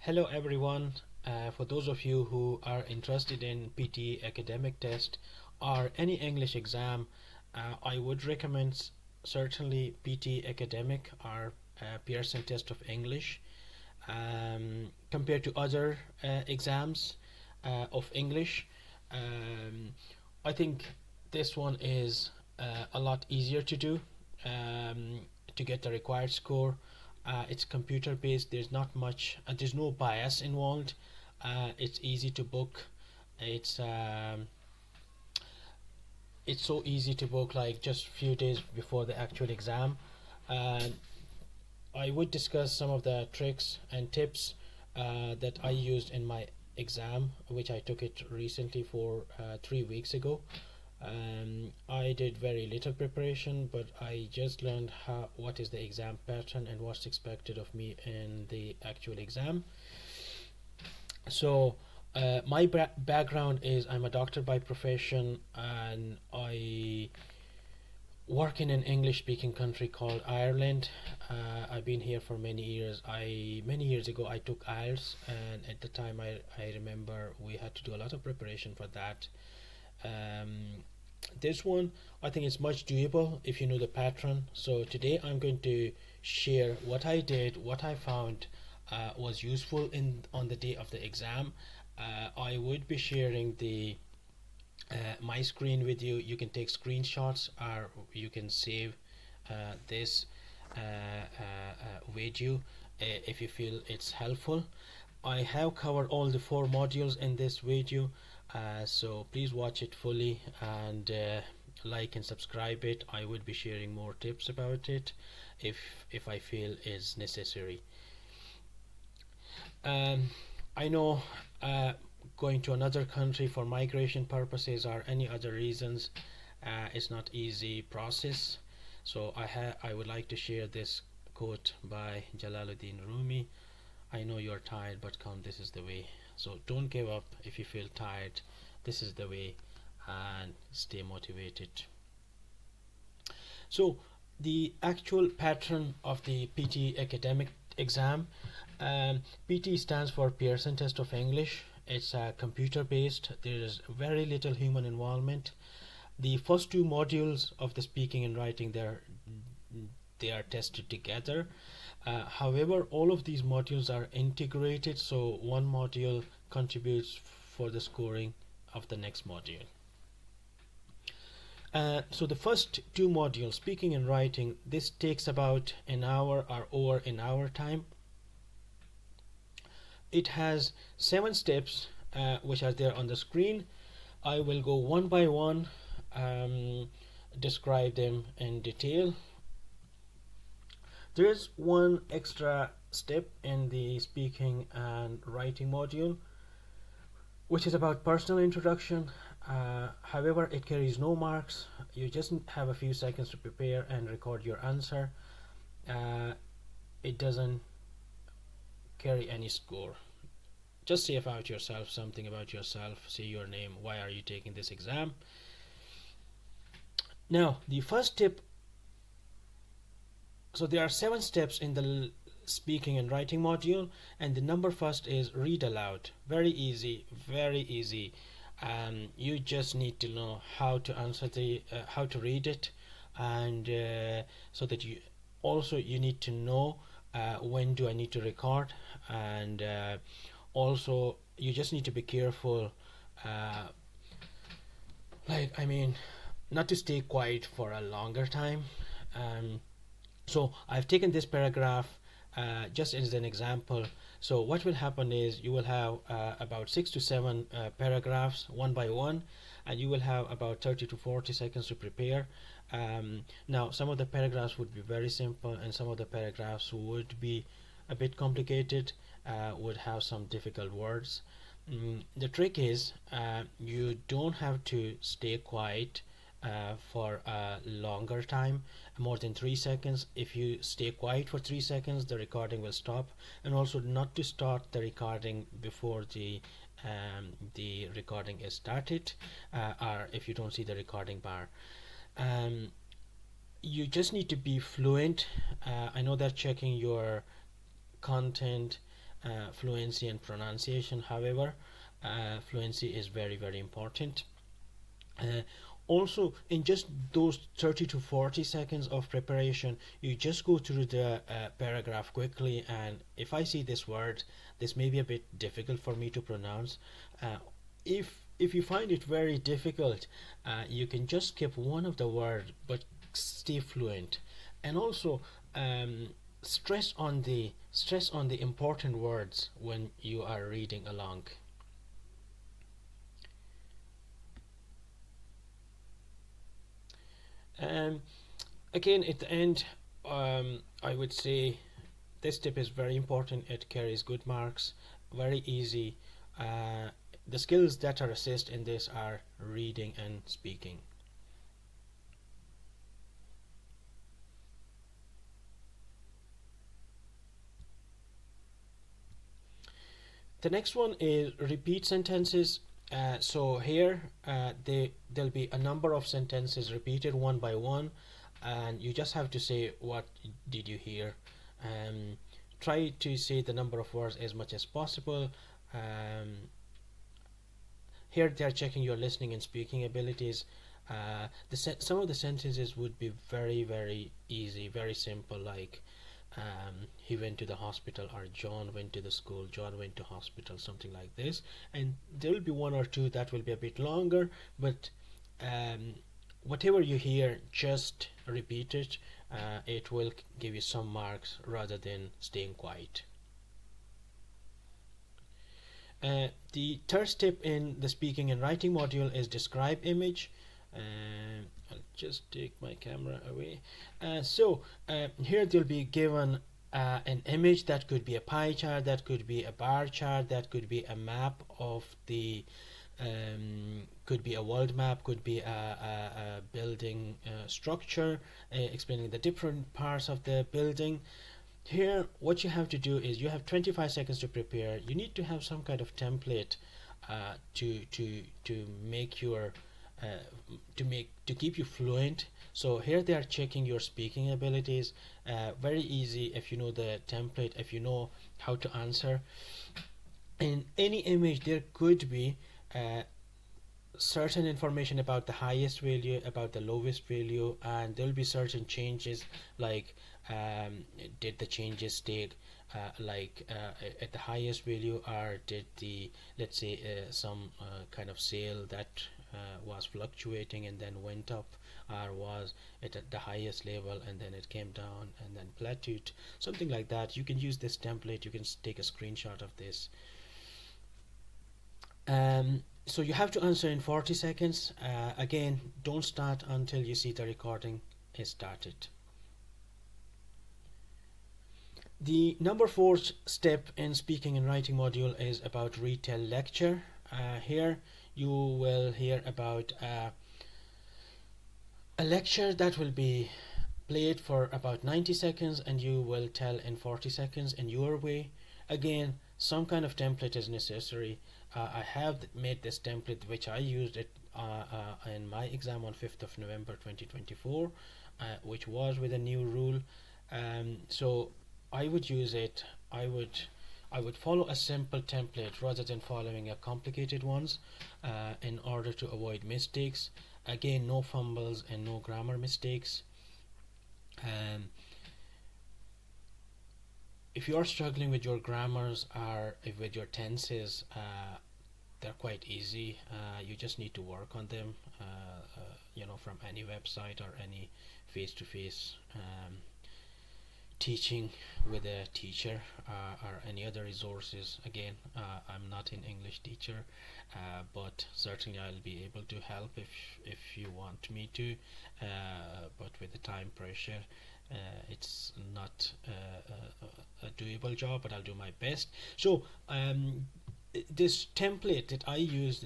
Hello everyone. For those of you who are interested in PTE academic test or any English exam, I would recommend certainly PTE academic or Pearson test of English compared to other exams of English. Um, I think this one is a lot easier to do to get the required score. It's computer based. There's not much. There's no bias involved. It's easy to book. It's um, it's so easy to book, like just few days before the actual exam. And I would discuss some of the tricks and tips that I used in my exam, which I took it recently for 3 weeks ago. I did very little preparation, but I just learned what is the exam pattern and what's expected of me in the actual exam. So, my background is I'm a doctor by profession, and I work in an English speaking country called Ireland. I've been here for many years. Many years ago I took IELTS, and at the time I remember we had to do a lot of preparation for that. Um, this one I think is much doable if you know the pattern. So today I'm going to share what I did, what I found was useful in on the day of the exam. I would be sharing the my screen with you. You can take screenshots or you can save this video if you feel it's helpful. I have covered all the 4 modules in this video, so please watch it fully and like and subscribe it. I would be sharing more tips about it if I feel is necessary. um, I know going to another country for migration purposes or any other reasons is not easy process. So I would like to share this quote by Jalaluddin Rumi. I know you're tired, but come, this is the way. So don't give up if you feel tired. This is the way, and stay motivated. So the actual pattern of the PT academic exam, PT stands for Pearson Test of English. It's computer based. There is very little human involvement. The first 2 modules of the speaking and writing, they are tested together. However, all of these modules are integrated, so one module contributes for the scoring of the next module. So the first 2 modules, speaking and writing, this takes about an hour or over an hour time. It has 7 steps which are there on the screen. I will go one by one, describe them in detail. There is one extra step in the speaking and writing module, which is about personal introduction. However, it carries no marks. You just have a few seconds to prepare and record your answer. It doesn't carry any score. Just say about yourself, something about yourself, say your name, why are you taking this exam. Now, the first tip, so there are 7 steps in the speaking and writing module, and the number first is read aloud. Very easy, very easy. You just need to know how to answer how to read it, and so that you need to know when do I need to record, and also you just need to be careful, like I mean, not to stay quiet for a longer time. So I've taken this paragraph just as an example. So what will happen is you will have about 6 to 7 paragraphs one by one, and you will have about 30 to 40 seconds to prepare. Now some of the paragraphs would be very simple, and some of the paragraphs would be a bit complicated, would have some difficult words. The trick is you don't have to stay quiet for a longer time, more than 3 seconds. If you stay quiet for 3 seconds, the recording will stop, and also not to start the recording before the recording is started, or if you don't see the recording bar. You just need to be fluent. I know that checking your content fluency and pronunciation. However, fluency is very, very important. Uh, Also, in just those 30 to 40 seconds of preparation, you just go through the paragraph quickly. And if I see this word, this may be a bit difficult for me to pronounce. Uh, if you find it very difficult, you can just skip one of the words, but stay fluent. And also, stress on the important words when you are reading along. Um, Again, at the end, I would say this tip is very important. It carries good marks, very easy. The skills that are assessed in this are reading and speaking. The next one is repeat sentences. So here there'll be a number of sentences repeated one by one, and you just have to say what did you hear. Um, Try to say the number of words as much as possible. Um, Here they are checking your listening and speaking abilities. Some of the sentences would be very, very easy, very simple, like he went to the hospital, or John went to the school, John went to hospital, something like this. And there will be one or two that will be a bit longer, but um, whatever you hear, just repeat it. It will give you some marks rather than staying quiet. The third step in the speaking and writing module is describe image. I'll just take my camera away. Here they'll be given an image that could be a pie chart, that could be a bar chart, that could be a map of the could be a world map, could be a building structure, explaining the different parts of the building. Here what you have to do is you have 25 seconds to prepare. You need to have some kind of template to make your to keep you fluent. So here they are checking your speaking abilities. Very easy if you know the template, if you know how to answer. In any image there could be certain information about the highest value, about the lowest value, and there will be certain changes, like did the changes take at the highest value, or did the, let's say, some kind of sale that was fluctuating and then went up, or was it at the highest level and then it came down and then plateaued, something like that. You can use this template, you can take a screenshot of this. So you have to answer in 40 seconds. Again, don't start until you see the recording is started. The number 4 step in speaking and writing module is about retell lecture. Here you will hear about a lecture that will be played for about 90 seconds, and you will tell in 40 seconds in your way. Again, some kind of template is necessary. I have made this template, which I used it in my exam on 5th of November 2024, which was with a new rule. So I would use it. I would follow a simple template rather than following a complicated ones, in order to avoid mistakes. Again, no fumbles and no grammar mistakes. If you are struggling with your grammars or with your tenses, they're quite easy. You just need to work on them, from any website or any face-to-face teaching with a teacher, or any other resources. Again, I'm not an English teacher, but certainly I'll be able to help if you want me to, but with the time pressure, it's not a doable job, but I'll do my best. So this template that I used,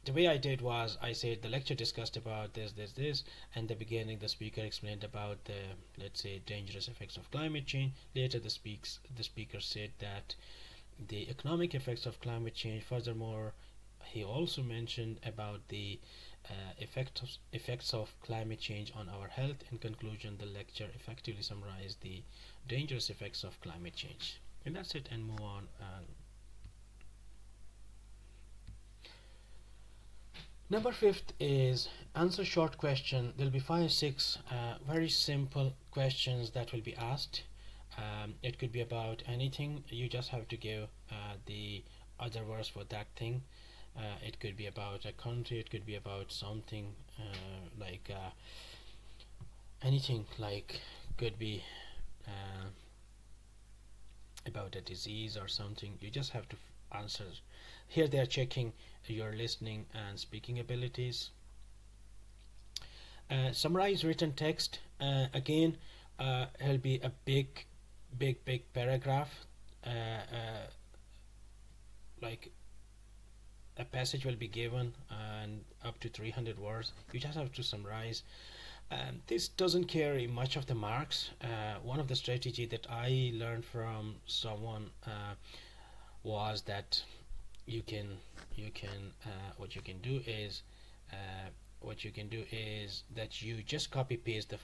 the way I did was I said the lecture discussed about this, and the beginning the speaker explained about the, let's say, dangerous effects of climate change. Later the speaker said that the economic effects of climate change. Furthermore, he also mentioned about the effects of climate change on our health. In conclusion, the lecture effectively summarized the dangerous effects of climate change. And that's it, and move on. Number fifth is answer short question. There'll be 5 6 very simple questions that will be asked. It could be about anything. You just have to give the other words for that thing. It could be about a country. It could be about something like anything. Like could be uh, about a disease or something. You just have to answer. Here they are checking your listening and speaking abilities. Summarize written text. Again, it'll be a big paragraph. Like a passage will be given and up to 300 words. You just have to summarize. This doesn't carry much of the marks. One of the strategy that I learned from someone was that you can what you can do is that you just copy paste the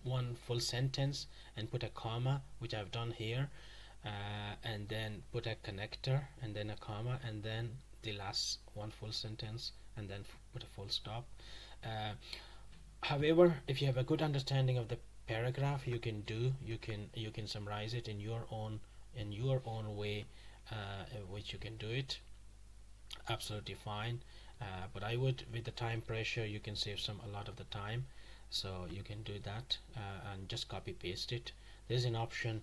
one full sentence and put a comma, which I've done here, and then put a connector and then a comma and then the last one full sentence and then put a full stop. However, if you have a good understanding of the paragraph, you can summarize it in your own way, which you can do it absolutely fine. But I would, with the time pressure, you can save a lot of the time, so you can do that and just copy paste it. There's an option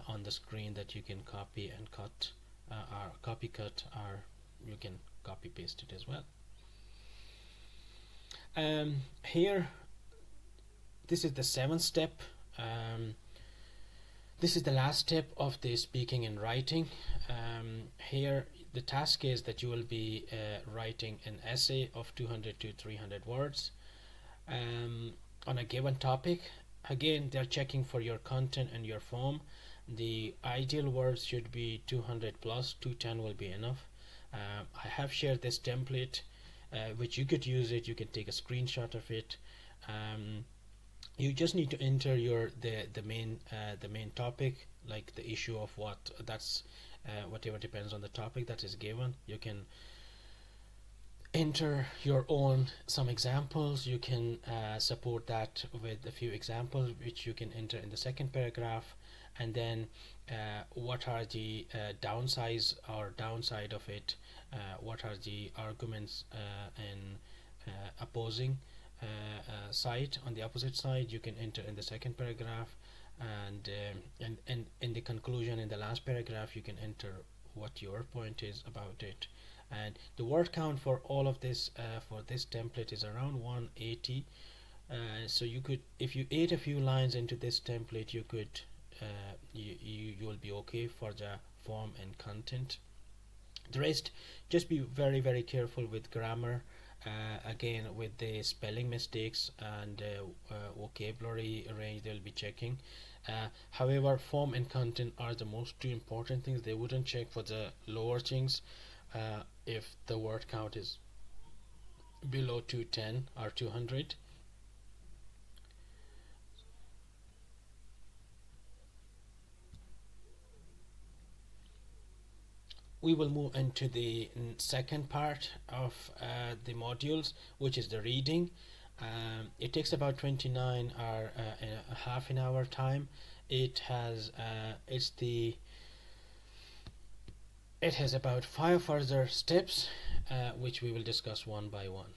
on the screen that you can copy and cut or copy cut, or you can copy paste it as well. Here, this is the 7th step. This is the last step of the speaking and writing. Here the task is that you will be writing an essay of 200 to 300 words on a given topic. Again, they're checking for your content and your form. The ideal words should be 200 plus. 210 will be enough. I have shared this template which you could use it. You can take a screenshot of it. You just need to enter the main topic, like the issue of what that's whatever depends on the topic that is given. You can enter your own some examples. You can support that with a few examples which you can enter in the second paragraph, and then what are the downsides or downside of it, what are the arguments in opposing side. On the opposite side, you can enter in the second paragraph, and in the conclusion, in the last paragraph, you can enter what your point is about it. And the word count for all of this for this template is around 180. So you could, if you add a few lines into this template, you could you will be okay for the form and content. The rest, just be very careful with grammar. Again, with the spelling mistakes and vocabulary range, they'll be checking. However, form and content are the most two important things. They wouldn't check for the lower things if the word count is below 210 or 200. We will move into the second part of the modules, which is the reading. It takes about 29 or a half an hour time. It has it has about 5 further steps which we will discuss one by one.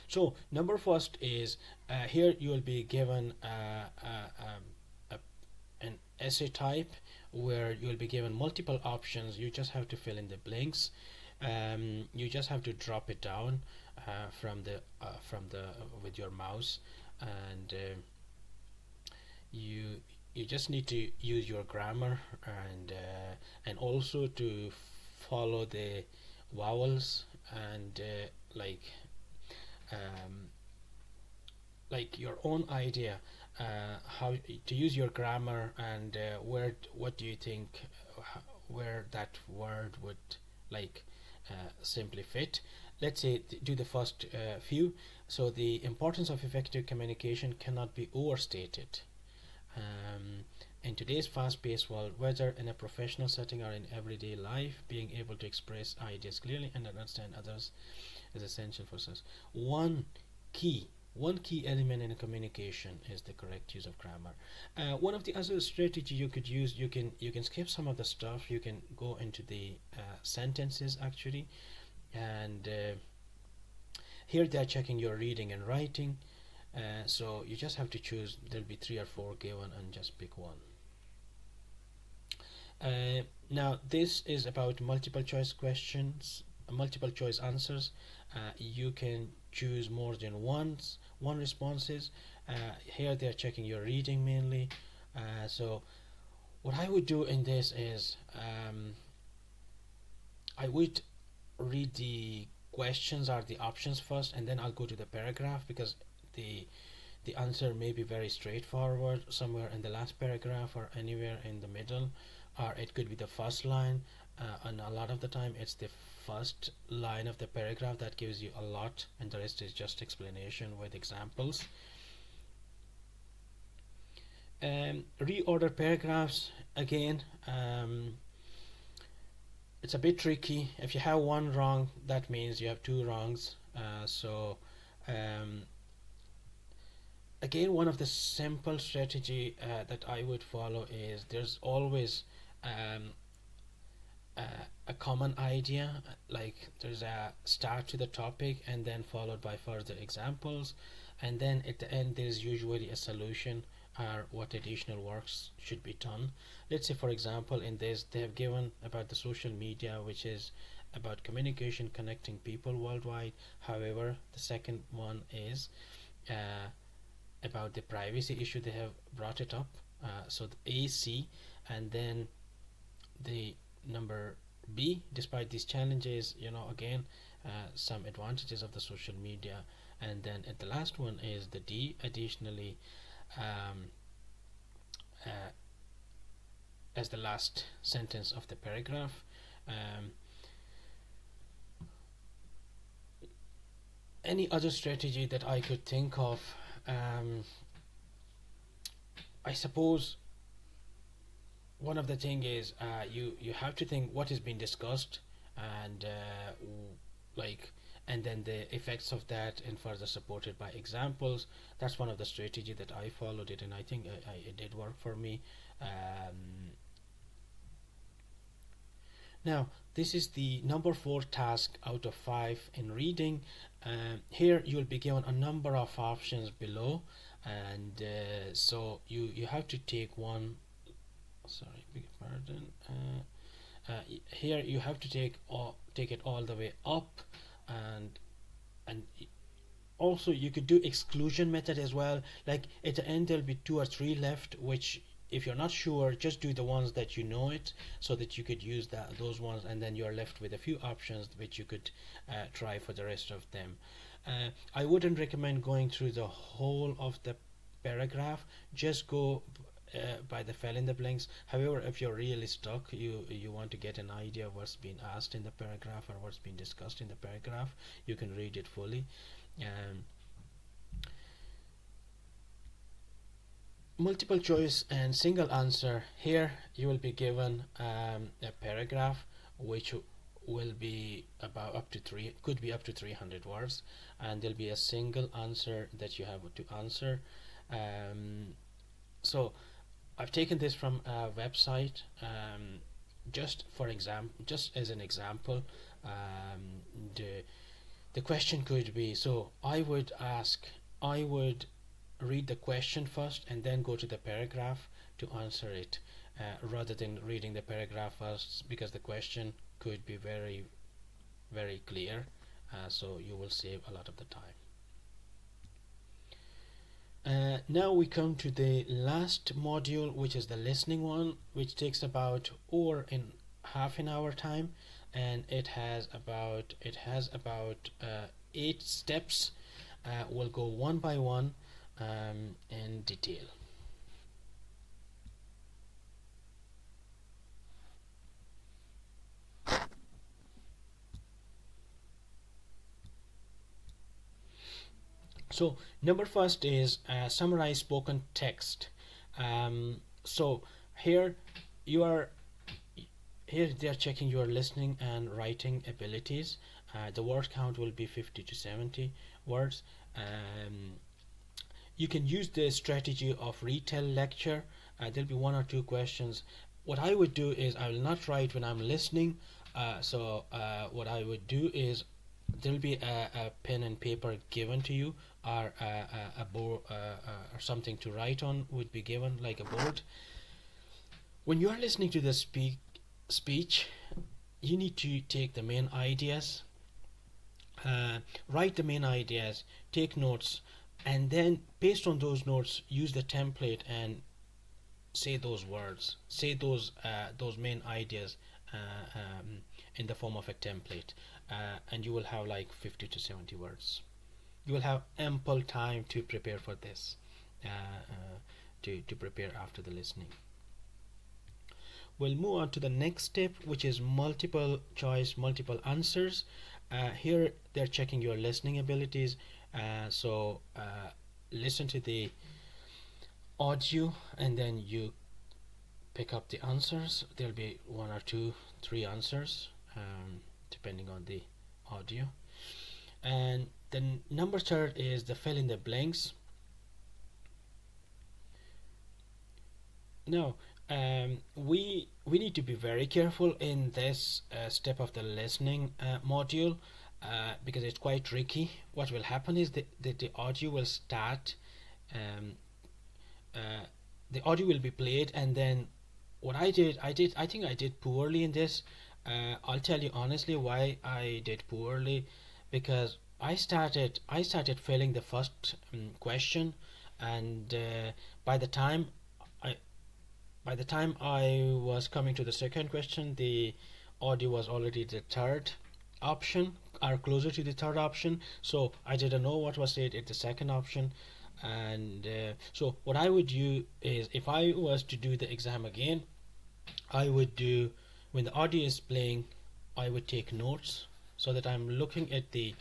So number first is here you will be given an essay type where you will be given multiple options. You just have to fill in the blanks. You just have to drop it down from the with your mouse, and you just need to use your grammar and also to follow the vowels and um, like your own idea how to use your grammar and what do you think where that word would like simply fit. Let's say do the first few. So the importance of effective communication cannot be overstated. Um, in today's fast-paced world, whether in a professional setting or in everyday life, being able to express ideas clearly and understand others is essential for success. Key one key element in communication is the correct use of grammar. One of the other strategy you could use, you can skip some of the stuff. You can go into the sentences actually, and here they are checking your reading and writing. So you just have to choose. There'll be 3 or 4 given, and just pick one. Now this is about multiple choice questions, multiple choice answers. You can choose more than one responses. Here they are checking your reading mainly. So what I would do in this is I would read the questions or the options first, and then I'll go to the paragraph, because the the answer may be very straightforward somewhere in the last paragraph or anywhere in the middle, or it could be the first line, and a lot of the time it's the first line of the paragraph that gives you a lot, and the rest is just explanation with examples. Reorder paragraphs again. It's a bit tricky. If you have one wrong, that means you have two wrongs. So again, one of the simple strategy that I would follow is there's always um, a common idea, like there's a start to the topic and then followed by further examples, and then at the end there's usually a solution or what additional works should be done. Let's say for example in this they have given about the social media, which is about communication connecting people worldwide. However, the second one is about the privacy issue. They have brought it up, so the AC, and then the number B, despite these challenges, again, some advantages of the social media, and then at the last one is the D, additionally, um, uh, as the last sentence of the paragraph. Any other strategy that I could think of, I suppose one of the thing is you have to think what is being discussed, and like, and then the effects of that, and further supported by examples. That's one of the strategy that I followed it, and I think it did work for me. Now this is the number 4 task out of 5 in reading. Here you will be given a number of options below, and so you have to take one. Sorry, beg your pardon. Here you have to take it all the way up, and also you could do exclusion method as well. Like at the end there'll be 2 or 3 left, which if you're not sure, just do the ones that you know it, so that you could use those ones, and then you're left with a few options which you could try for the rest of them. I wouldn't recommend going through the whole of the paragraph. Just go by the fill in the blanks. However, if you're really stuck, you want to get an idea of what's being asked in the paragraph or what's being discussed in the paragraph, you can read it fully. Multiple choice and single answer. Here you will be given a paragraph which will be about could be up to 300 words, and there'll be a single answer that you have to answer. So I've taken this from a website, just as an example. The question could be, so I would read the question first and then go to the paragraph to answer it, rather than reading the paragraph first, because the question could be very, very clear, so you will save a lot of the time. Now we come to the last module, which is the listening one, which takes about or in half an hour time, and it has about 8 steps. We'll go one by one in detail. So number first is summarize spoken text. So here you are here they are checking your listening and writing abilities. The word count will be 50 to 70 words. Um, you can use the strategy of retell lecture. There'll be one or two questions. What I would do is I will not write when I'm listening. What I would do is there'll be a pen and paper given to you, or a board, or something to write on would be given, like a board. When you are listening to the speech, you need to take the main ideas, write the main ideas, take notes, and then based on those notes, use the template and say those words, say those main ideas in the form of a template, and you will have like 50 to 70 words. You will have ample time to prepare for this, to prepare after the listening. We'll move on to the next step, which is multiple choice, multiple answers. Here they're checking your listening abilities. Listen to the audio and then you pick up the answers. There'll be one or two, three answers, depending on the audio. And the number third is the fill in the blanks. Now, we need to be very careful in this step of the listening module, because it's quite tricky. What will happen is the audio will start, um, the audio will be played, and then what I think I did poorly in this. I'll tell you honestly why I did poorly, because I started filling the first question, and by the time I by the time I was coming to the second question, the audio was already the third option, or closer to the third option. So I didn't know what was said at the second option. And so what I would do is, if I was to do the exam again, I would do, when the audio is playing, I would take notes so that I'm looking at the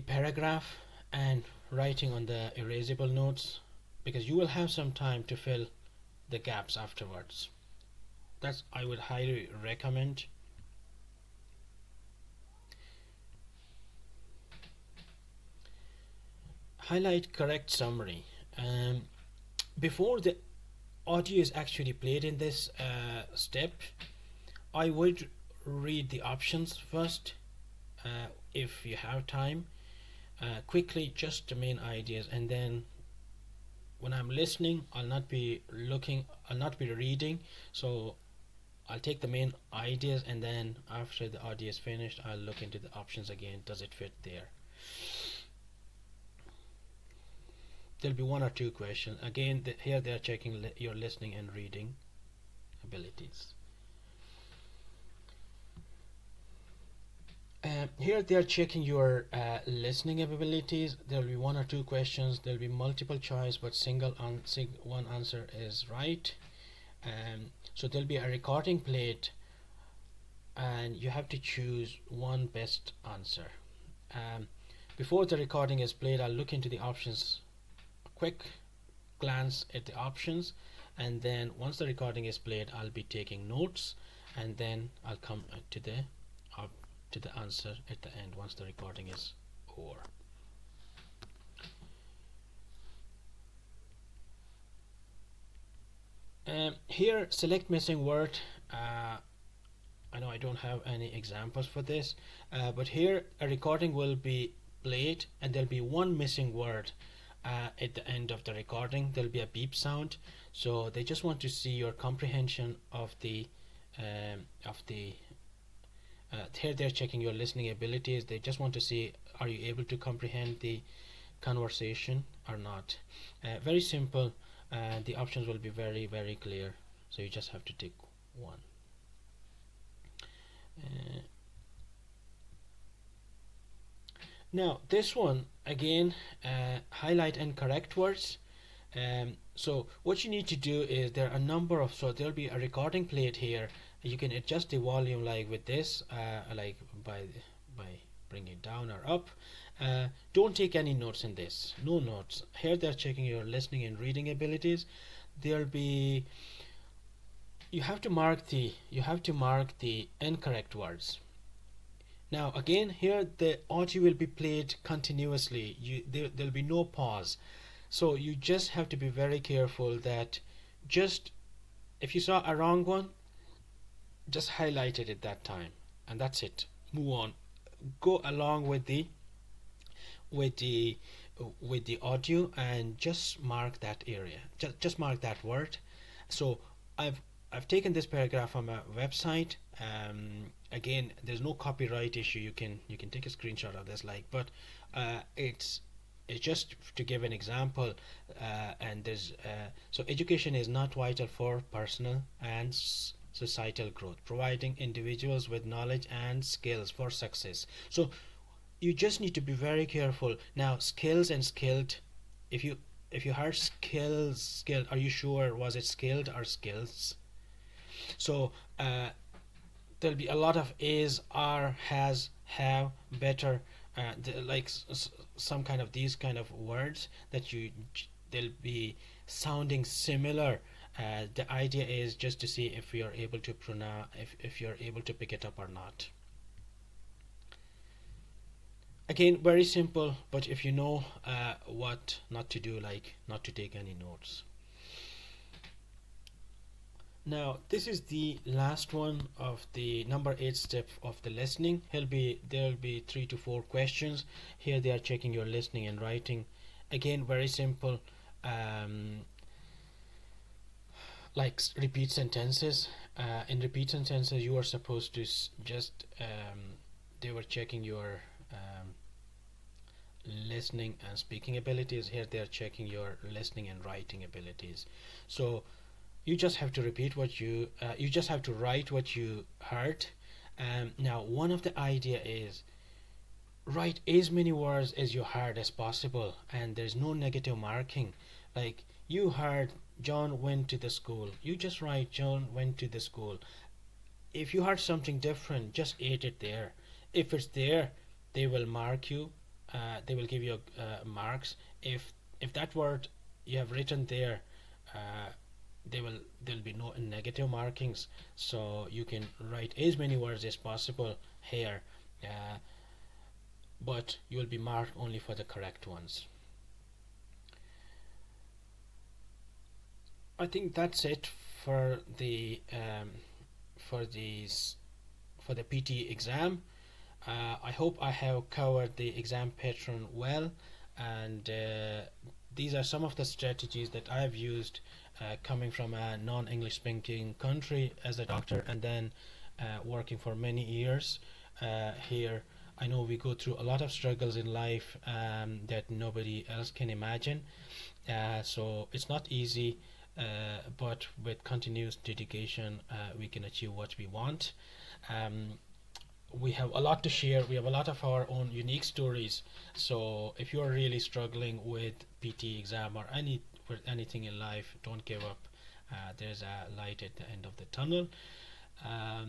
paragraph and writing on the erasable notes, because you will have some time to fill the gaps afterwards. That's I would highly recommend. Highlight correct summary. Before the audio is actually played in this step, I would read the options first, if you have time, quickly, just the main ideas, and then when I'm listening, I'll not be reading, so I'll take the main ideas, and then after the audio is finished, I'll look into the options again. Does it fit there? There'll be one or two questions. Again, here they are checking your listening and reading abilities. Here they are checking your listening abilities. There will be one or two questions. There will be multiple choice, but one answer is right. So there'll be a recording played, and you have to choose one best answer. Before the recording is played, I'll look into the options, a quick glance at the options, and then once the recording is played, I'll be taking notes, and then I'll come to the answer at the end once the recording is over. Here, select missing word. I know I don't have any examples for this, but here a recording will be played and there'll be one missing word at the end of the recording. There'll be a beep sound, so they just want to see your comprehension of the here they're checking your listening abilities. They just want to see, are you able to comprehend the conversation or not. Very simple. The options will be very, very clear, so you just have to tick one. Now this one again, highlight and correct words. So what you need to do is, there are a number of, so there'll be a recording played here. You can adjust the volume like with this, like by bring it down or up. Don't take any notes in this. No notes. Here they're checking your listening and reading abilities. There'll be you have to mark the incorrect words. Now again, here the audio will be played continuously. There'll be no pause. So you just have to be very careful that just if you saw a wrong one, just highlight it at that time, and that's it. Move on. Go along with the with the audio and just mark that area. Just mark that word. So I've taken this paragraph from a website. Again, there's no copyright issue. You can take a screenshot of this, but it's just to give an example. And there's so education is not vital for personal and societal growth, providing individuals with knowledge and skills for success. So you just need to be very careful. Now, skills and skilled. If you heard skills, skilled, are you sure was it skilled or skills? So there'll be a lot of is, are, has, have, better, some kind of these kind of words that they'll be sounding similar. The idea is just to see if you're able to pronounce, if you're able to pick it up or not. Again, very simple, but if you know what not to do, like not to take any notes. Now, this is the last one of the number 8 step of the listening. There'll be 3 to 4 questions. Here they are checking your listening and writing. Again, very simple. Like repeat sentences. In repeat sentences, you are supposed to just they were checking your listening and speaking abilities. Here they are checking your listening and writing abilities. So you just have to repeat what you just have to write what you heard. Now, one of the idea is write as many words as you heard as possible, and there's no negative marking. Like you heard John went to the school, you just write John went to the school. If you heard something different, just add it there. If it's there, they will mark you. They will give you marks. If that word you have written there, there'll be no negative markings. So you can write as many words as possible here, but you will be marked only for the correct ones. I think that's it for the PTE exam. I hope I have covered the exam pattern well, and these are some of the strategies that I've used coming from a non-English speaking country as a doctor, and then working for many years here. I know we go through a lot of struggles in life that nobody else can imagine. So it's not easy, but with continuous dedication, we can achieve what we want. We have a lot to share. We have a lot of our own unique stories. So if you're really struggling with PT exam or anything in life, don't give up. There's a light at the end of the tunnel. I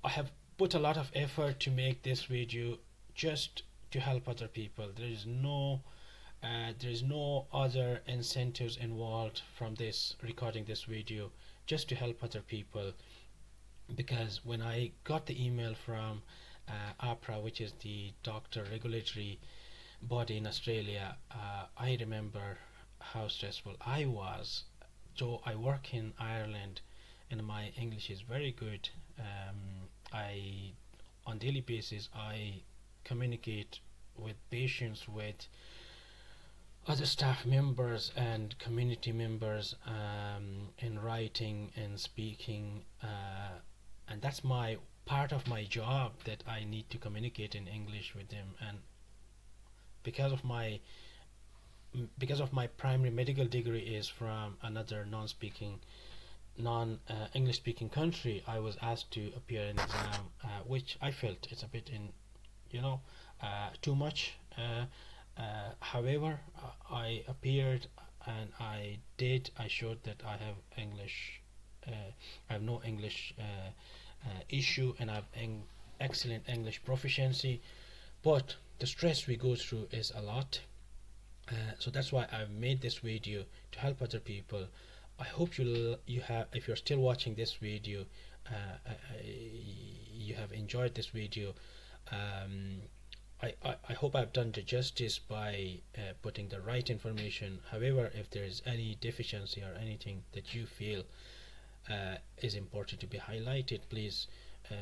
have put a lot of effort to make this video just to help other people. There is no other incentives involved from this recording this video, just to help other people. Because when I got the email from APRA, which is the doctor regulatory body in Australia, I remember how stressful I was. So I work in Ireland and my English is very good. On daily basis I communicate with patients, with other staff members and community members, in writing and speaking, and that's my part of my job, that I need to communicate in English with them. And because of my primary medical degree is from another non-English speaking country, I was asked to appear in exam, which I felt it's a bit too much. However, I appeared and I showed that I have English. I have no English issue, and I have excellent English proficiency. but the stress we go through is a lot. So that's why I've made this video to help other people. I hope you have, if you're still watching this video, you have enjoyed this video. um, I hope I've done the justice by putting the right information. However, if there is any deficiency or anything that you feel is important to be highlighted, please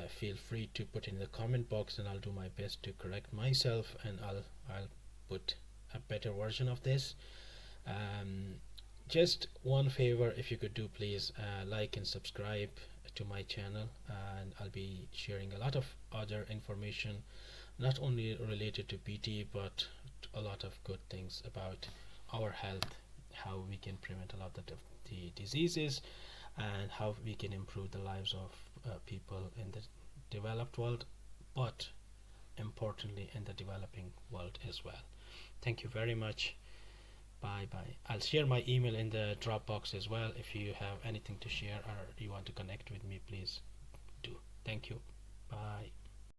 feel free to put in the comment box, and I'll do my best to correct myself, and I'll put a better version of this. um, just one favor, if you could do, please like and subscribe to my channel, and I'll be sharing a lot of other information, not only related to PTE, but a lot of good things about our health, how we can prevent a lot of the diseases, and how we can improve the lives of people in the developed world, but importantly in the developing world as well. Thank you very much. Bye bye. I'll share my email in the drop box as well. If you have anything to share or you want to connect with me, please